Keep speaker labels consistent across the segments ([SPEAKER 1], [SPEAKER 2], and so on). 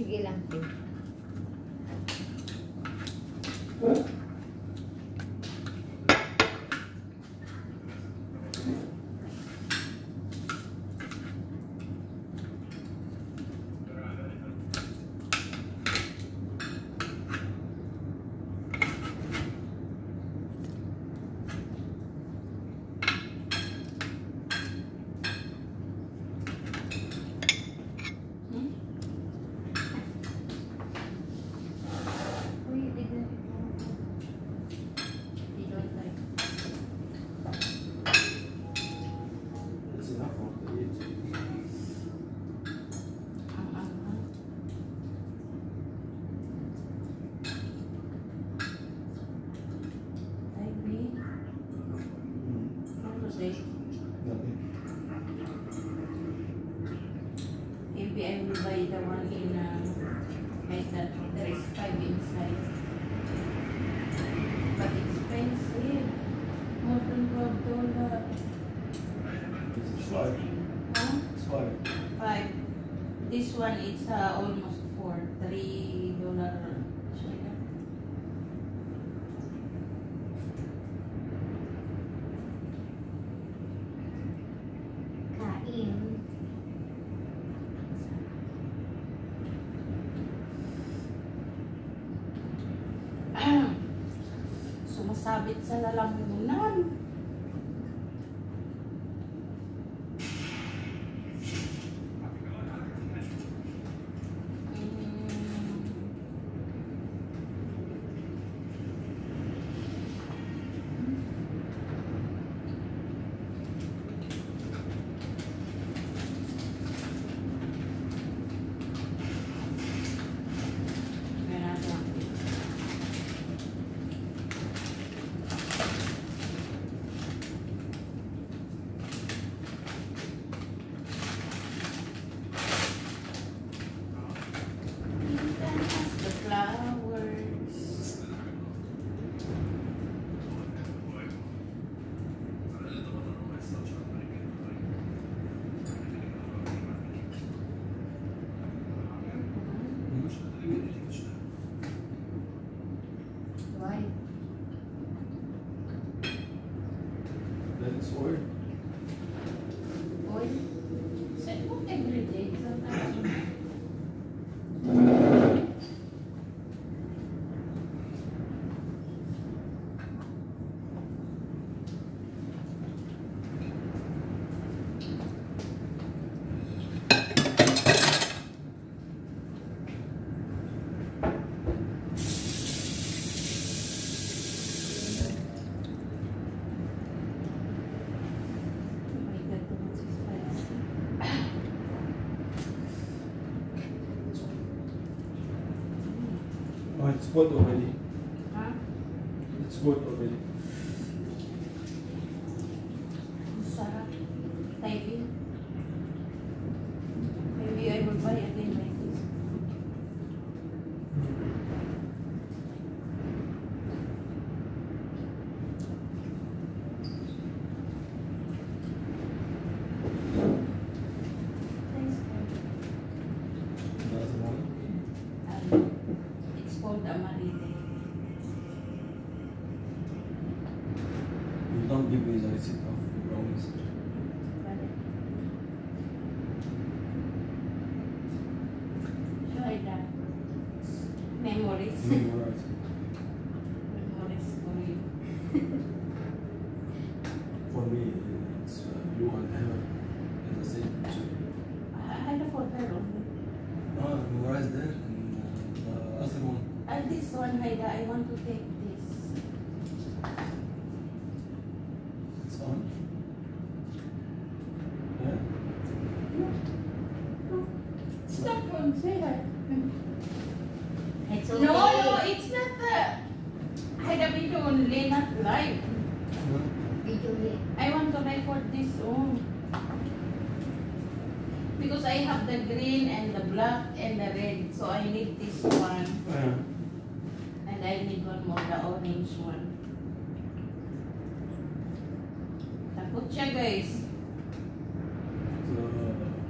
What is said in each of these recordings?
[SPEAKER 1] Sige lang.
[SPEAKER 2] Maybe I will buy the one in like that. There is 5 inside, but expensive. More than $12.
[SPEAKER 3] This is 5.
[SPEAKER 2] Huh?
[SPEAKER 3] It's 5.
[SPEAKER 2] 5. This one is almost $3. Sumasabit sa lalamunan. Why?
[SPEAKER 3] Then it's oil.
[SPEAKER 2] Oil? So not every day. Sometimes.
[SPEAKER 3] Oh, it's good already.
[SPEAKER 2] Huh?
[SPEAKER 3] It's good already.
[SPEAKER 2] Sarap. Maybe. Maybe I will buy again like this.
[SPEAKER 3] That's the one.
[SPEAKER 2] It's called Amarile.
[SPEAKER 3] You don't give me the receipt of the brownies.
[SPEAKER 2] Try that. Memories.
[SPEAKER 3] Memorize.
[SPEAKER 2] Memories for you.
[SPEAKER 3] For me, it's you and her in the same picture.
[SPEAKER 2] I had a photo only.
[SPEAKER 3] No, memorize there and the other one.
[SPEAKER 2] And this one, Haida, I want to take this.
[SPEAKER 3] It's on. Yeah.
[SPEAKER 2] It's not one, say that.
[SPEAKER 1] It's
[SPEAKER 2] No,
[SPEAKER 1] okay.
[SPEAKER 2] no, it's not the. Haida video only, not live.
[SPEAKER 3] No?
[SPEAKER 1] Video here.
[SPEAKER 2] I want to record this on. Because I have the green and the black and the red. So I need this one.
[SPEAKER 3] Yeah.
[SPEAKER 2] And I need one more, the orange one. Takot siya, guys.
[SPEAKER 3] The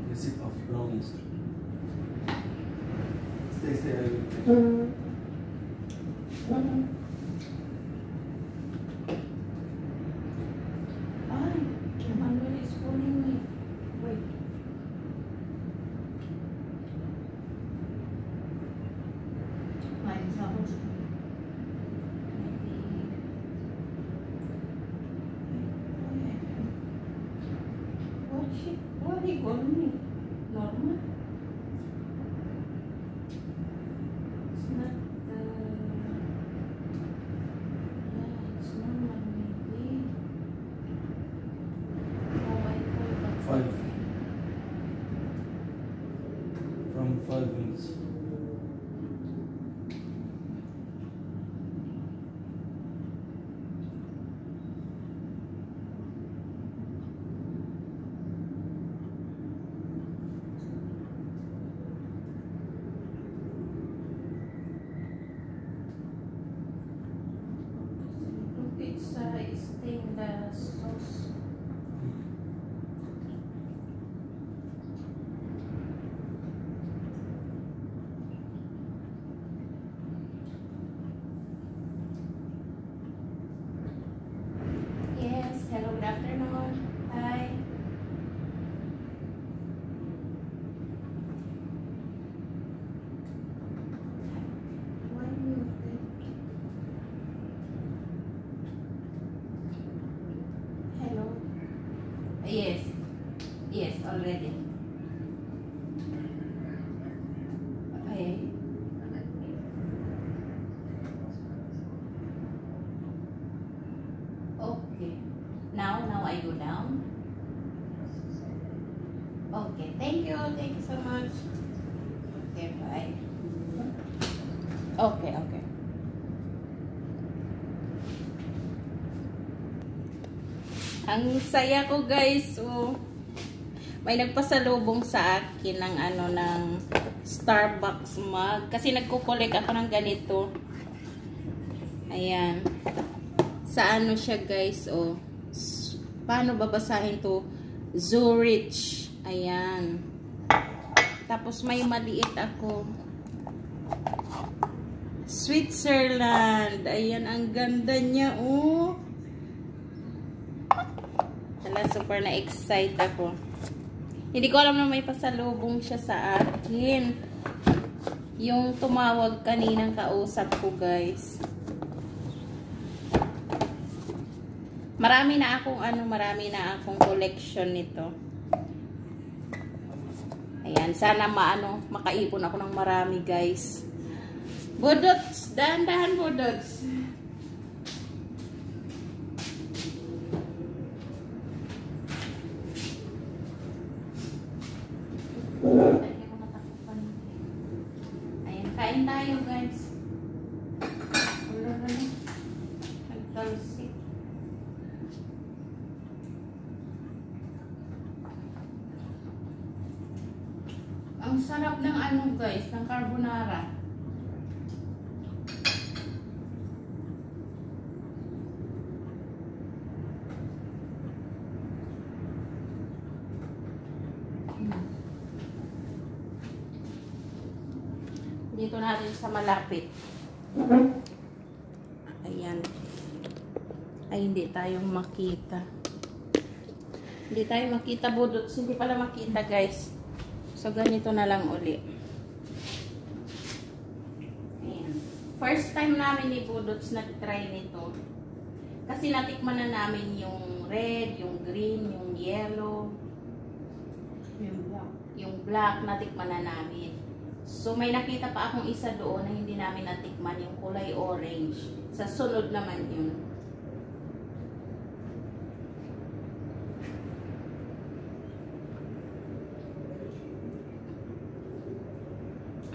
[SPEAKER 3] receipt of brownies. say I will take.
[SPEAKER 2] Ay, Emmanuel is calling me. Wait. Mine's house. What he called me? Norma? It's not, yeah, it's normal maybe. Oh, I call that
[SPEAKER 3] 5. From 5 minutes.
[SPEAKER 2] Pizza is thing the sauce. Yes, hello, good afternoon. Hi. Why muted? Hello. Yes. Yes, already. Okay. Okay. Now I go down. Okay. Thank you. Thank you so much. Okay, bye. Okay, okay. Ang saya ko, guys. Oh. May nagpasalubong sa akin ng ng Starbucks mug kasi nagko-collect ako ng ganito. Ayan. Sa ano siya, guys, oh. Paano babasahin to? Zurich. Ayan. Tapos may maliit ako. Switzerland. Ayan, ang ganda niya, oh. Super na-excite ako. Hindi ko alam na may pasalubong siya sa akin. Yung tumawag kaninang kausap ko, guys. Marami na akong collection nito. Ayan, sana makaipon ako ng marami, guys. Budots, dahan-dahan, budots. Ayan, kain tayo, guys. Wala na. Nagtalsik. Ang sarap ng guys, ng carbonara. Dito natin sa malapit. Ayan. Ay, hindi tayo makita. Hindi tayo makita, budots. Hindi pala makita, guys. So, ganito na lang uli. Ayan. First time namin ni budots nag-try nito. Kasi natikman na namin yung red, yung green, yung yellow, yung black, natikman na namin. So, may nakita pa akong isa doon na hindi namin natikman, yung kulay orange. Sa sunod naman yun.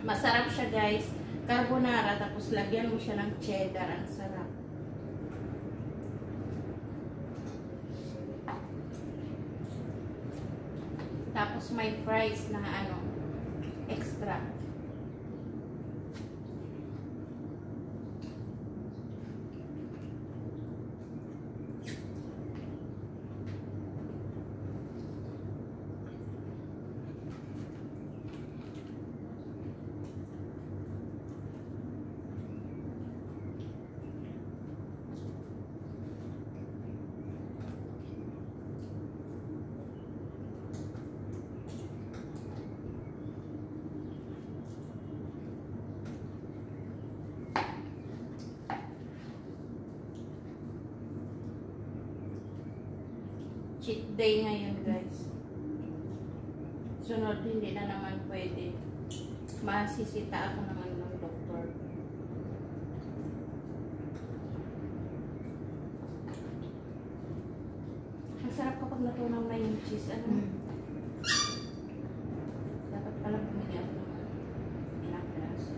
[SPEAKER 2] Masarap siya, guys. Carbonara, tapos lagyan mo siya ng cheddar. Ang sarap. Tapos may fries na extra. cheat day ngayon, guys. Sunod, hindi na naman pwede. Masisita ako naman ng doktor. Ang sarap kapag natunaw na yung cheese. Ano? Dapat pala bumili ako ng ilang piraso.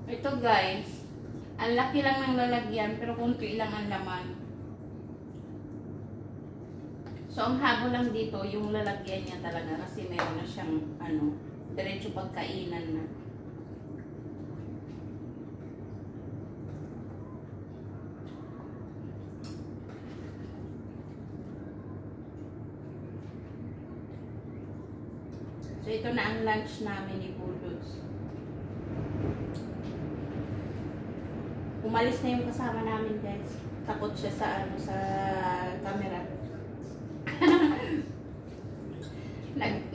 [SPEAKER 2] Ito guys, ang laki lang ng lalagyan pero kunti lang ang laman. So ang habol lang dito yung lalagyan niya talaga kasi meron na siyang ano, diretso pagkainan na. So ito na ang lunch namin ni Budots. Umalis na yung kasama namin, guys. Takot siya sa ano, sa camera.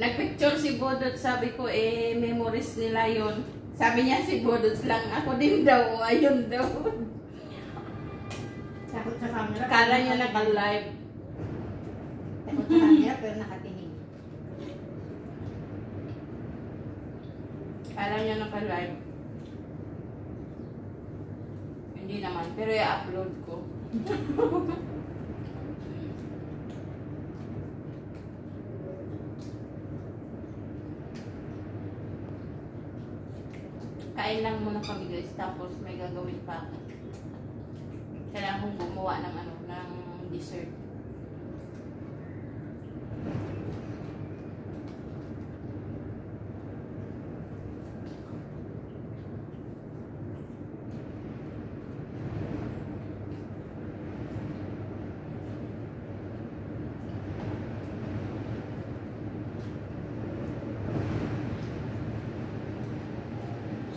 [SPEAKER 2] Nagpicture si Budots, sabi ko memories nila yon. Sabi niya si Budots lang, ako din daw, ayun daw.
[SPEAKER 1] Takot sa camera.
[SPEAKER 2] Kala niya naka-live.
[SPEAKER 1] Takot sa camera pero nakatingin.
[SPEAKER 2] Kala niya naka-live. Hindi naman, pero i-upload ko. Kain lang muna kami guys, tapos may gagawin pa ako. Kailangan kong gumawa ng ano, ng dessert.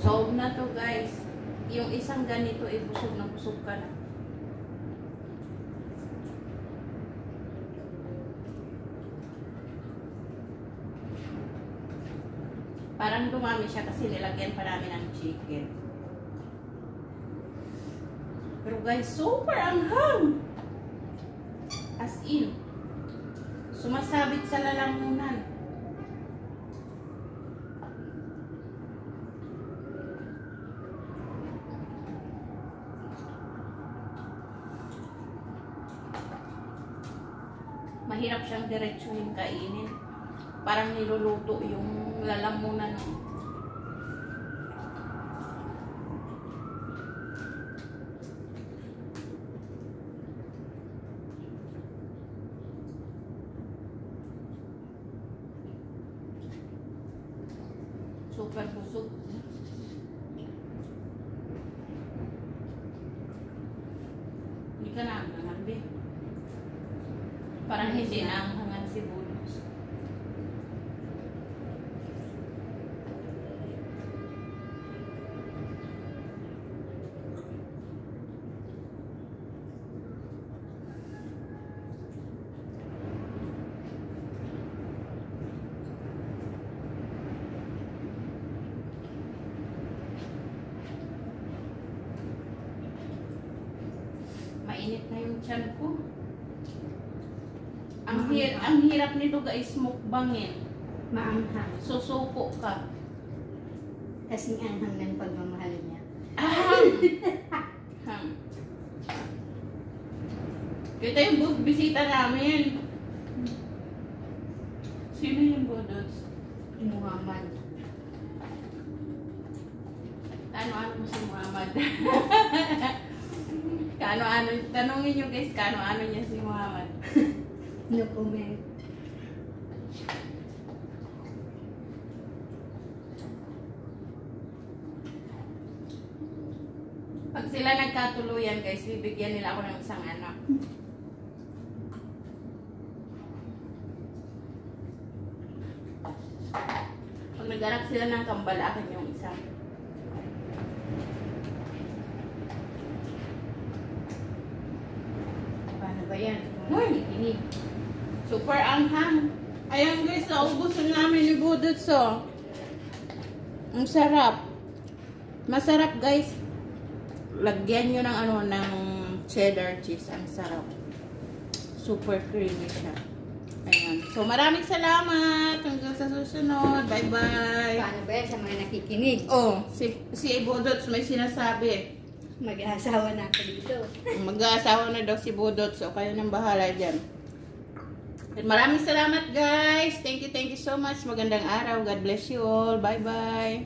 [SPEAKER 2] Solve na to guys. Yung isang ganito busog na busog ka na. Parang dumami siya kasi nilagyan pa namin ng chicken. Pero guys, super anghang! As in, sumasabit sa lalamunan. Mahirap siyang diretsuhin kainin. Parang niluluto yung lalamunan. Super busog. Hindi ka na nangalbi. Parang hindi na ang hangan si Budots. Mainit na yung tiyan ko. Ang hirap nito guys, mukbangin.
[SPEAKER 1] Maanghang.
[SPEAKER 2] Susuko ka.
[SPEAKER 1] Kasing anghang ng pagmamahal niya.
[SPEAKER 2] Kita yung bisita namin. Sino yung Budots?
[SPEAKER 1] Muhammad.
[SPEAKER 2] Kano-ano mo si Muhammad? Kano-ano, tanongin nyo guys, kano-ano niya si Muhammad?
[SPEAKER 1] No comment.
[SPEAKER 2] Pag sila nagkatuluyan guys, bibigyan nila ako ng isang anak. Pag nag-anak sila ng kambal, akin yung isa.
[SPEAKER 1] Paano ba yan?
[SPEAKER 2] Hoy!
[SPEAKER 1] Inig.
[SPEAKER 2] Super anghang. Ayan guys, naubusan namin ni Budots oh. Ang sarap. Masarap guys. Lagyan nyo ng ano, ng cheddar cheese. Ang sarap. Super creamy siya. Ayan. So, maraming salamat. Hanggang sa susunod. Bye-bye.
[SPEAKER 1] Paano ba yan sa mga nakikinig?
[SPEAKER 2] Oh, si Ibodots may sinasabi.
[SPEAKER 1] Mag-aasawa na ako dito.
[SPEAKER 2] Mag-aasawa na daw si Bodots. So, kayo nang bahala dyan. At maraming salamat guys. Thank you so much. Magandang araw. God bless you all. Bye-bye.